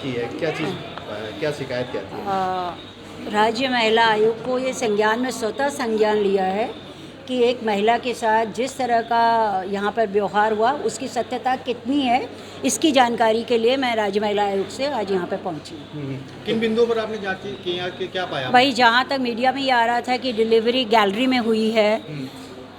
की है, क्या चीज़ क्या शिकायत क्या थी? राज्य महिला आयोग को ये संज्ञान में स्वतः संज्ञान लिया है कि एक महिला के साथ जिस तरह का यहाँ पर व्यवहार हुआ उसकी सत्यता कितनी है, इसकी जानकारी के लिए मैं राज्य महिला आयोग से आज यहाँ पर पहुँची। किन बिंदुओं पर आपने जांच की, कि क्या पाया? भाई जहाँ तक मीडिया में ये आ रहा था कि डिलीवरी गैलरी में हुई है,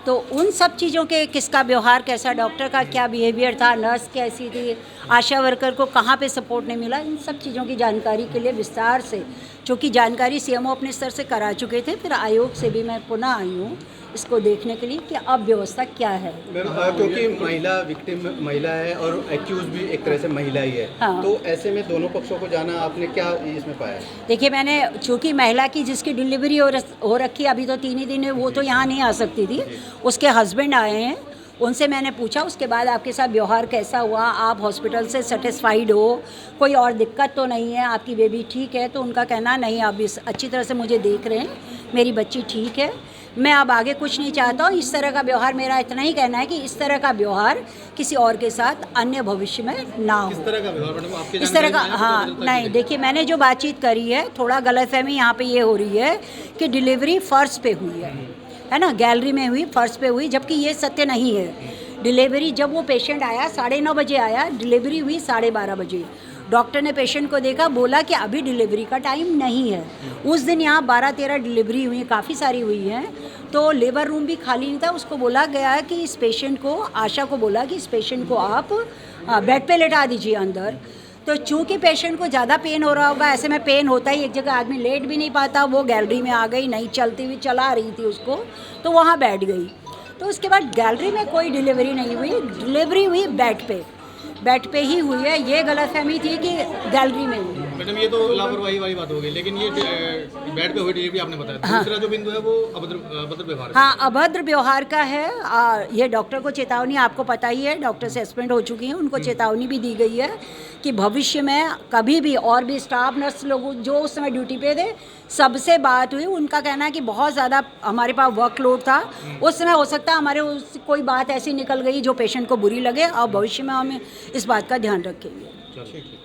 तो उन सब चीज़ों के किसका व्यवहार कैसा, डॉक्टर का क्या बिहेवियर था, नर्स कैसी थी, आशा वर्कर को कहाँ पे सपोर्ट नहीं मिला, इन सब चीज़ों की जानकारी के लिए विस्तार से, चूँकि जानकारी सीएमओ अपने स्तर से करा चुके थे, फिर आयोग से भी मैं पुनः आई हूँ इसको देखने के लिए कि अब व्यवस्था क्या है। क्योंकि महिला विक्टिम महिला है और एक्यूज भी एक तरह से महिला ही है, हाँ। तो ऐसे में दोनों पक्षों को जाना आपने क्या इसमें पाया? देखिए, मैंने चूँकि महिला की जिसकी डिलीवरी हो रखी, अभी तो 3 ही दिन है, वो तो यहाँ नहीं आ सकती थी, उसके हस्बैंड आए हैं, उनसे मैंने पूछा उसके बाद आपके साथ व्यवहार कैसा हुआ, आप हॉस्पिटल से सेटिस्फाइड हो, कोई और दिक्कत तो नहीं है, आपकी बेबी ठीक है? तो उनका कहना नहीं, आप इस अच्छी तरह से मुझे देख रहे हैं, मेरी बच्ची ठीक है, मैं अब आगे कुछ नहीं चाहता हूँ इस तरह का व्यवहार। मेरा इतना ही कहना है कि इस तरह का व्यवहार किसी और के साथ अन्य भविष्य में ना हो। किस तरह का व्यवहार मैडम आपके इस तरह का, जानकारी में हाँ, आया, तो नहीं, देखिए, मैंने जो बातचीत करी है, थोड़ा गलतफहमी यहाँ पे ये हो रही है कि डिलीवरी फर्श पे हुई है ना, गैलरी में हुई, फर्श पे हुई, जबकि ये सत्य नहीं है। डिलीवरी जब वो पेशेंट आया 9:30 बजे आया, डिलीवरी हुई 12:30 बजे। डॉक्टर ने पेशेंट को देखा, बोला कि अभी डिलीवरी का टाइम नहीं है। उस दिन यहाँ 12-13 डिलीवरी हुई, काफ़ी सारी हुई हैं, तो लेबर रूम भी खाली नहीं था। उसको बोला गया है कि इस पेशेंट को, आशा को बोला कि इस पेशेंट को आप बेड पे लेटा दीजिए अंदर। तो चूँकि पेशेंट को ज़्यादा पेन हो रहा होगा, ऐसे में पेन होता ही, एक जगह आदमी लेट भी नहीं पाता, वो गैलरी में आ गई, नहीं चलती हुई चला रही थी उसको, तो वहाँ बैठ गई। तो उसके बाद गैलरी में कोई डिलीवरी नहीं हुई, डिलीवरी हुई बेड पे ही हुई है। ये गलतफहमी थी कि गैलरी में हुई है। मैडम, ये तो लापरवाही वाली बात हो गई, लेकिन ये बेड पे हुई डिलीवरी आपने बताया। हाँ। दूसरा जो बिंदु है वो अभद्र व्यवहार का। हाँ, अभद्र व्यवहार का है। ये डॉक्टर को चेतावनी, आपको पता ही है, डॉक्टर सस्पेंड हो चुकी हैं, उनको चेतावनी भी दी गई है कि भविष्य में कभी भी, और भी स्टाफ नर्स लोग जो उस समय ड्यूटी पे थे, सबसे बात हुई, उनका कहना है कि बहुत ज़्यादा हमारे पास वर्कलोड था उस समय, हो सकता है हमारे उस कोई बात ऐसी निकल गई जो पेशेंट को बुरी लगे, और भविष्य में हमें इस बात का ध्यान रखेंगे। ठीक है।